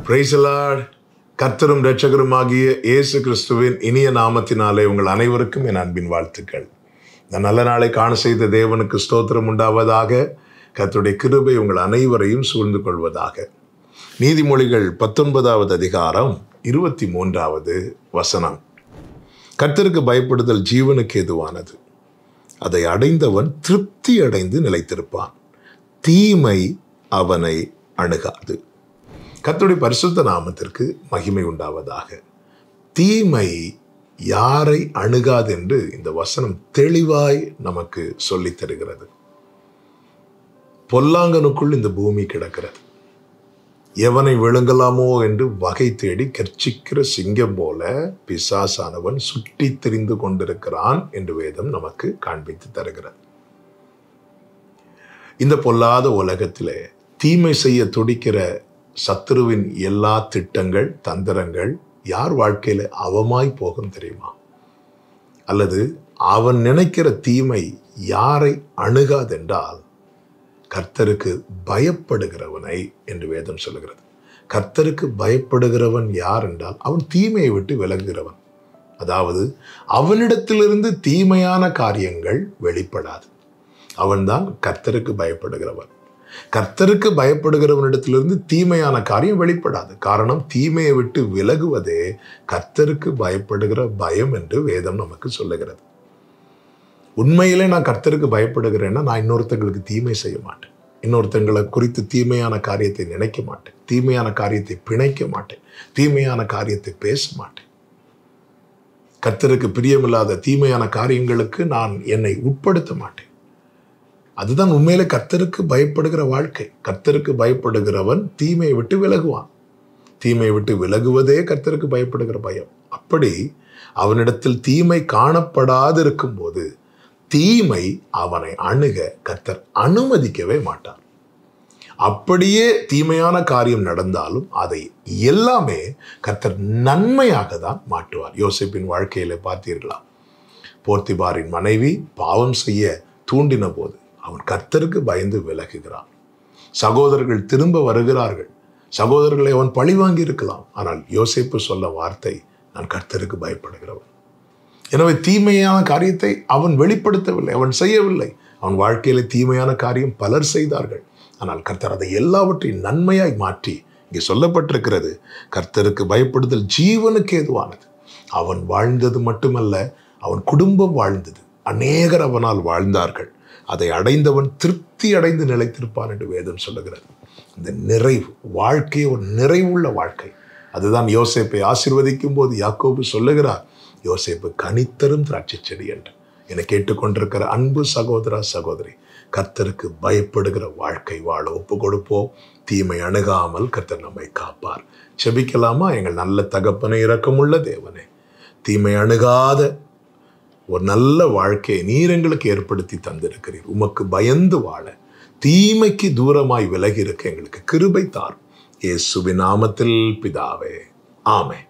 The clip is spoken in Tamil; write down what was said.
Praise the Lord. கர்த்தரும் இரட்சகருமாகிய இயேசு கிறிஸ்துவின் இனிய நாமத்தினாலே உங்கள் அனைவருக்கும் என் அன்பின் வாழ்த்துக்கள். இந்த நல்ல நாளை காண செய்த தேவனுக்கு ஸ்தோத்திரம் உண்டாவதாக. கர்த்தருடைய கிருபை உங்கள் அனைவரையும் சூழ்ந்து கொள்வதாக. நீதிமொழிகள் 19வது அதிகாரம் 23வது வசனம். கர்த்தருக்கு பயப்படுதல் ஜீவனுக்கு ஏதுவானது, அதை அடைந்தவன் திருப்தி அடைந்து நிலைத்திருப்பான், தீமை அவனை அணுகாது. கர்த்தருடைய பரிசுத்த நாமத்திற்கு மகிமை உண்டாவதாக. தீமை யாரை அணுகாது என்று இந்த வசனம் தெளிவாய் நமக்கு சொல்லித் தருகிறது. பொல்லாங்கனுக்குள் இந்த பூமி கிடக்கிறது. எவனை விழுங்கலாமோ என்று வகை தேடி கர்ச்சிக்கிற சிங்கம் போல பிசாசானவன் சுற்றி திரிந்து கொண்டிருக்கிறான் என்று வேதம் நமக்கு காண்பித்து தருகிறது. இந்த பொல்லாத உலகத்திலே தீமை செய்ய துடிக்கிற சத்துருவின் எல்லா திட்டங்கள், தந்திரங்கள் யார் வாழ்க்கையில அவமாய் போகும் தெரியுமா? அல்லது அவன் நினைக்கிற தீமை யாரை அணுகாதென்றால் கர்த்தருக்கு பயப்படுகிறவனை என்று வேதம் சொல்லுகிறது. கர்த்தருக்கு பயப்படுகிறவன் யார் என்றால் அவன் தீமையை விட்டு விலகுகிறவன். அதாவது அவனிடத்திலிருந்து தீமையான காரியங்கள் வெளிப்படாது. அவன்தான் கர்த்தருக்கு பயப்படுகிறவன். கர்த்தருக்கு பயப்படுகிறவனிடத்திலிருந்து தீமையான காரியம் வெளிப்படாது. காரணம், தீமையை விட்டு விலகுவதே கர்த்தருக்கு பயப்படுகிற பயம் என்று வேதம் நமக்கு சொல்லுகிறது. உண்மையிலே நான் கர்த்தருக்கு பயப்படுகிறேன்னா நான் இன்னொருத்தங்களுக்கு தீமை செய்ய மாட்டேன், இன்னொருத்தங்களை குறித்து தீமையான காரியத்தை நினைக்க மாட்டேன், தீமையான காரியத்தை பிணைக்க மாட்டேன், தீமையான காரியத்தை பேச மாட்டேன். கர்த்தருக்கு பிரியமில்லாத தீமையான காரியங்களுக்கு நான் என்னை உட்படுத்த மாட்டேன். அதுதான் உண்மையிலே கர்த்தருக்கு பயப்படுகிற வாழ்க்கை. கர்த்தருக்கு பயப்படுகிறவன் தீமையை விட்டு விலகுவான். தீமையை விட்டு விலகுவதே கர்த்தருக்கு பயப்படுகிற பயம். அப்படி அவனிடத்தில் தீமை காணப்படாது இருக்கும்போது தீமை அவனை அணுக கர்த்தர் அனுமதிக்கவே மாட்டார். அப்படியே தீமையான காரியம் நடந்தாலும் அதை எல்லாமே கர்த்தர் நன்மையாக தான் மாற்றுவார். யோசேப்பின் வாழ்க்கையில பார்த்தீர்களா? போர்த்திபாரின் மனைவி பாவம் செய்ய தூண்டின போது அவன் கர்த்தருக்கு பயந்து விலகுகிறான். சகோதரர்கள் திரும்ப வருகிறார்கள். சகோதரர்களை அவன் பழி வாங்கி இருக்கலாம். ஆனால் யோசேப்பு சொல்ல வார்த்தை, நான் கர்த்தருக்கு பயப்படுகிறவன். எனவே தீமையான காரியத்தை அவன் வெளிப்படுத்தவில்லை, அவன் செய்யவில்லை. அவன் வாழ்க்கையில தீமையான காரியம் பலர் செய்தார்கள். ஆனால் கர்த்தர் அதை எல்லாவற்றையும் நன்மையாய் மாற்றி இங்கே சொல்லப்பட்டிருக்கிறது. கர்த்தருக்கு பயப்படுதல் ஜீவனுக்கு ஏதுவானது. அவன் வாழ்ந்தது மட்டுமல்ல, அவன் குடும்பம் வாழ்ந்தது. அநேகர் அவனால் வாழ்ந்தார்கள். அதை அடைந்தவன் திருப்தி அடைந்து நிலைத்திருப்பான் என்று வேதம் சொல்லுகிறது. இந்த நிறைவு வாழ்க்கை ஒரு நிறைவுள்ள வாழ்க்கை. அதுதான் யோசேப்பை ஆசீர்வதிக்கும் போது யாக்கோபு சொல்லுகிறார், யோசேப்பு கனித்தரும் திராட்சை செடி என்று. என கேட்டுக்கொண்டிருக்கிற அன்பு சகோதரா சகோதரி, கர்த்தருக்கு பயப்படுகிற வாழ்க்கை வாழ ஒப்பு கொடுப்போம். தீமை அணுகாமல் கர்த்தர் நம்மை காப்பார். செபிக்கலாமா? எங்கள் நல்ல தகப்பனை, இரக்கமுள்ள தேவனே, தீமை அணுகாத ஒரு நல்ல வாழ்க்கையை நீர் எங்களுக்கு ஏற்படுத்தி தந்திருக்கிறீர். உமக்கு பயந்து வாழ, தீமைக்கு தூரமாய் விலகி இருக்க எங்களுக்கு கிருபை தாரும். இயேசுவின் நாமத்தில் பிதாவே, ஆமென்.